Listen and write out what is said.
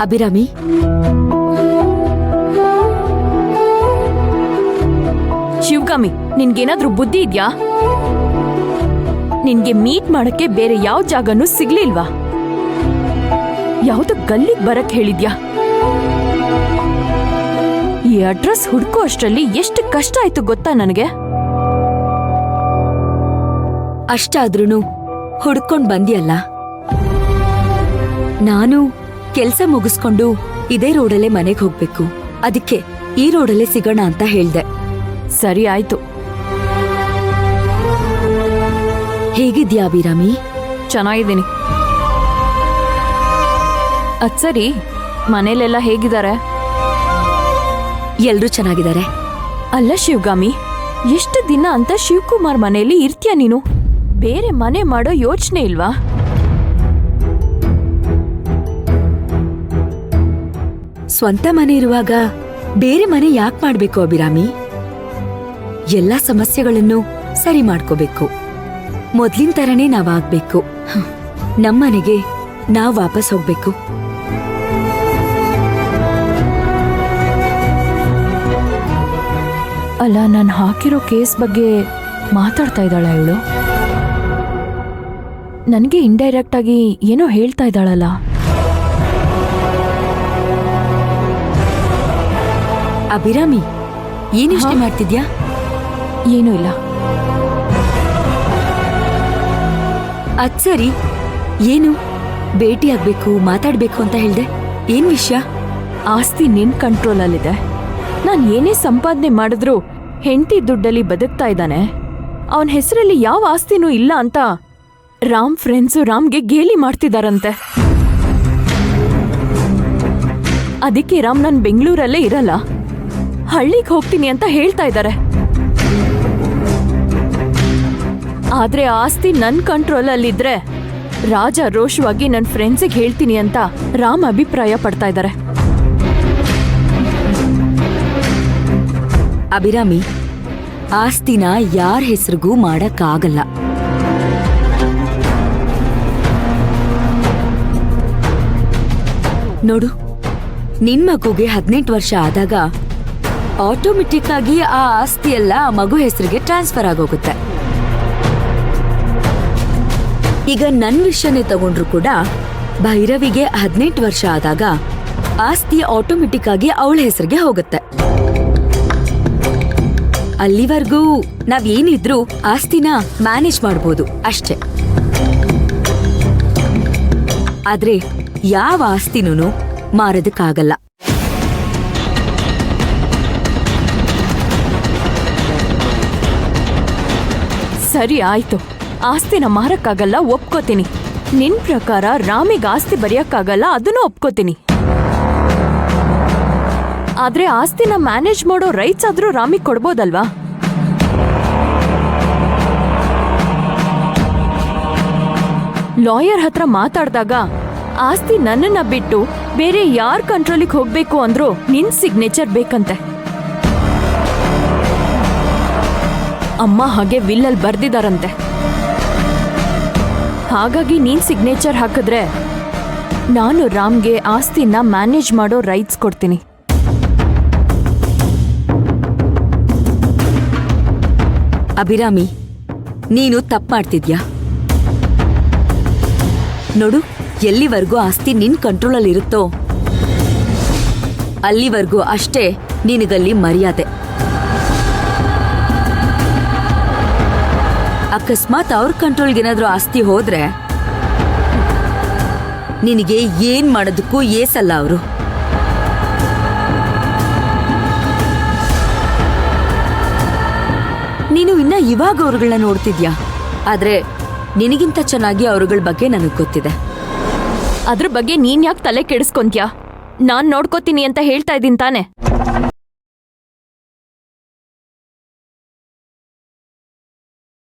ಅಭಿರಾಮಿ, ಶಿವಗಾಮಿ, ನಿನ್ಗೇನಾದ್ರೂ ಬುದ್ಧಿ ಇದ್ಯಾ? ನಿನ್ಗೆ ಮೀಟ್ ಮಾಡಕ್ಕೆ ಬೇರೆ ಯಾವ ಜಾಗನೂ ಸಿಗ್ಲಿಲ್ವಾ? ಯಾವ್ದು ಗಲ್ಲಿಗ್ ಬರಕ್ ಹೇಳಿದ್ಯಾ? ಈ ಅಡ್ರೆಸ್ ಹುಡ್ಕೋ ಅಷ್ಟ್ರಲ್ಲಿ ಎಷ್ಟು ಕಷ್ಟ ಆಯ್ತು ಗೊತ್ತಾ ನನಗೆ? ಅಷ್ಟಾದ್ರೂ ಹುಡ್ಕೊಂಡ್ ಬಂದಿಯಲ್ಲ. ನಾನು ಕೆಲ್ಸ ಮುಗಿಸ್ಕೊಂಡು ಇದೇ ರೋಡಲ್ಲೇ ಮನೆಗೆ ಹೋಗ್ಬೇಕು. ಅದಕ್ಕೆ ಈ ರೋಡಲ್ಲೇ ಸಿಗೋಣ ಅಂತ ಹೇಳ್ದೆ. ಸರಿ ಆಯ್ತು. ಹೇಗಿದ್ಯಾ ಅಭಿರಾಮಿ? ಚೆನ್ನಾಗಿದ್ದೀನಿ. ಅದ್ ಸರಿ, ಮನೇಲೆಲ್ಲ ಹೇಗಿದ್ದಾರೆ? ಎಲ್ರೂ ಚೆನ್ನಾಗಿದ್ದಾರೆ. ಅಲ್ಲ ಶಿವಗಾಮಿ, ಎಷ್ಟು ದಿನ ಅಂತ ಶಿವಕುಮಾರ್ ಮನೆಯಲ್ಲಿ ಇರ್ತೀಯ ನೀನು? ಬೇರೆ ಮನೆ ಮಾಡೋ ಯೋಚನೆ ಇಲ್ವಾ? ಸ್ವಂತ ಮನೆ ಇರುವಾಗ ಬೇರೆ ಮನೆ ಯಾಕೆ ಮಾಡ್ಬೇಕು ಅಭಿರಾಮಿ? ಎಲ್ಲಾ ಸಮಸ್ಯೆಗಳನ್ನು ಸರಿ ಮಾಡ್ಕೋಬೇಕು. ಮೊದ್ಲಿನ ತರನೇ ನಾವಾಗ್ಬೇಕು. ನಮ್ಮನೆಗೆ ನಾವ್ ವಾಪಸ್ ಹೋಗ್ಬೇಕು. ಅಲ್ಲ, ನಾನು ಹಾಕಿರೋ ಕೇಸ್ ಬಗ್ಗೆ ಮಾತಾಡ್ತಾ ಇದ್ದಾಳ ಇವಳು? ನನಗೆ ಇಂಡೈರೆಕ್ಟ್ ಆಗಿ ಏನೋ ಹೇಳ್ತಾ ಇದ್ದಾಳಲ್ಲ. ಅಭಿರಾಮಿ, ಏನಿಷ್ಟೇ ಮಾಡ್ತಿದ್ಯಾ? ಏನೂ ಇಲ್ಲ. ಅದ್ ಸರಿ, ಏನು ಭೇಟಿ ಆಗ್ಬೇಕು, ಮಾತಾಡ್ಬೇಕು ಅಂತ ಹೇಳ್ದೆ? ಏನ್ ವಿಷಯ? ಆಸ್ತಿ ನಿನ್ ಕಂಟ್ರೋಲಲ್ಲಿದೆ. ನಾನು ಏನೇ ಸಂಪಾದನೆ ಮಾಡಿದ್ರು ಹೆಂಡತಿ ದುಡ್ಡಲ್ಲಿ ಬದುಕ್ತಾ ಇದ್ದಾನೆ. ಅವನ ಹೆಸರಲ್ಲಿ ಯಾವ ಆಸ್ತಿನೂ ಇಲ್ಲ ಅಂತ ರಾಮ್ ಫ್ರೆಂಡ್ಸು ರಾಮ್ಗೆ ಗೇಲಿ ಮಾಡ್ತಿದಾರಂತೆ. ಅದಕ್ಕೆ ರಾಮ್ ನಾನು ಬೆಂಗಳೂರಲ್ಲೇ ಇರಲ್ಲ, ಹಳ್ಳಿಗೆ ಹೋಗ್ತೀನಿ ಅಂತ ಹೇಳ್ತಾ ಇದ್ದಾರೆ. ಆದ್ರೆ ಆಸ್ತಿ ನನ್ ಕಂಟ್ರೋಲಲ್ಲಿದ್ರೆ ರಾಜ ರೋಷವಾಗಿ ನನ್ನ ಫ್ರೆಂಡ್ಸಿಗೆ ಹೇಳ್ತೀನಿ ಅಂತ ರಾಮ್ ಅಭಿಪ್ರಾಯ ಪಡ್ತಾ ಇದ್ದಾರೆ. ಅಭಿರಾಮಿ, ಆಸ್ತಿನ ಯಾರ ಹೆಸರಿಗೂ ಮಾಡಕ್ಕಾಗಲ್ಲ. ನೋಡು, ನಿನ್ ಮಗುಗೆ 18 ವರ್ಷ ಆದಾಗ ಆಟೋಮೆಟಿಕ್ ಆಗಿ ಆ ಆಸ್ತಿ ಎಲ್ಲ ಆ ಮಗು ಹೆಸರಿಗೆ ಟ್ರಾನ್ಸ್ಫರ್ ಆಗೋಗುತ್ತೆ. ಈಗ ನನ್ ವಿಷಯನೇ ತಗೊಂಡ್ರು ಕೂಡ ಭೈರವಿಗೆ 18 ವರ್ಷ ಆದಾಗ ಆಸ್ತಿ ಆಟೋಮೆಟಿಕ್ ಆಗಿ ಅವಳ ಹೆಸರಿಗೆ ಹೋಗುತ್ತೆ. ಅಲ್ಲಿವರೆಗೂ ನಾವೇನಿದ್ರು ಆಸ್ತಿನ ಮ್ಯಾನೇಜ್ ಮಾಡ್ಬೋದು ಅಷ್ಟೇ. ಆದ್ರೆ ಯಾವ ಆಸ್ತಿನೂ ಮಾರೋದಕ್ಕಾಗಲ್ಲ. ಸರಿ ಆಯ್ತು, ಆಸ್ತಿನ ಮಾರಕ್ಕಾಗಲ್ಲ, ಒಪ್ಕೋತೀನಿ. ನಿನ್ ಪ್ರಕಾರ ರಾಮಿಗೆ ಆಸ್ತಿ ಬರೆಯಕ್ಕಾಗಲ್ಲ, ಅದನ್ನು ಒಪ್ಕೋತೀನಿ. ಆದ್ರೆ ಆಸ್ತಿನ ಮ್ಯಾನೇಜ್ ಮಾಡೋ ರೈಟ್ಸ್ ಆದ್ರೂ ರಾಮಿಗೆ ಕೊಡ್ಬೋದಲ್ವಾ? ಲಾಯರ್ ಹತ್ರ ಮಾತಾಡ್ದಾಗ ಆಸ್ತಿ ನನ್ನನ್ನ ಬಿಟ್ಟು ಬೇರೆ ಯಾರ್ ಕಂಟ್ರೋಲಿಗೆ ಹೋಗ್ಬೇಕು ಅಂದ್ರೂ ನಿನ್ ಸಿಗ್ನೇಚರ್ ಬೇಕಂತೆ. ಅಮ್ಮ ಹಾಗೆ ವಿಲ್ಲಲ್ಲಿ ಬರ್ದಿದಾರಂತೆ. ಹಾಗಾಗಿ ನೀನ್ ಸಿಗ್ನೇಚರ್ ಹಾಕಿದ್ರೆ ನಾನು ರಾಮ್ಗೆ ಆಸ್ತಿನ ಮ್ಯಾನೇಜ್ ಮಾಡೋ ರೈಟ್ಸ್ ಕೊಡ್ತೀನಿ. ಅಭಿರಾಮಿ, ನೀನು ತಪ್ಪು ಮಾಡ್ತಿದ್ಯಾ? ನೋಡು, ಎಲ್ಲಿವರೆಗೂ ಆಸ್ತಿ ನಿನ್ ಕಂಟ್ರೋಲಲ್ಲಿ ಇರುತ್ತೋ ಅಲ್ಲಿವರೆಗೂ ಅಷ್ಟೇ ನಿನಗಲ್ಲಿ ಮರ್ಯಾದೆ. ಅಕಸ್ಮಾತ್ ಅವ್ರ ಕಂಟ್ರೋಲ್ಗೇನಾದ್ರೂ ಆಸ್ತಿ ಹೋದ್ರೆ ನಿನಗೆ ಏನ್ ಮಾಡೋದಕ್ಕೂ ಏಸಲ್ಲ ಅವರು. ನೀನು ಇನ್ನ ಇವಾಗ ಅವ್ರುಗಳನ್ನ ನೋಡ್ತಿದ್ಯಾ, ಆದ್ರೆ ನಿನಗಿಂತ ಚೆನ್ನಾಗಿ ಅವ್ರುಗಳ ಬಗ್ಗೆ ನನಗ್ ಗೊತ್ತಿದೆ. ಅದ್ರ ಬಗ್ಗೆ ನೀನ್ ಯಾಕೆ ತಲೆ ಕೆಡಿಸ್ಕೊಂತ್ಯಾ? ನಾನ್ ನೋಡ್ಕೋತೀನಿ ಅಂತ ಹೇಳ್ತಾ ಇದ್ದೀನಿ ತಾನೆ.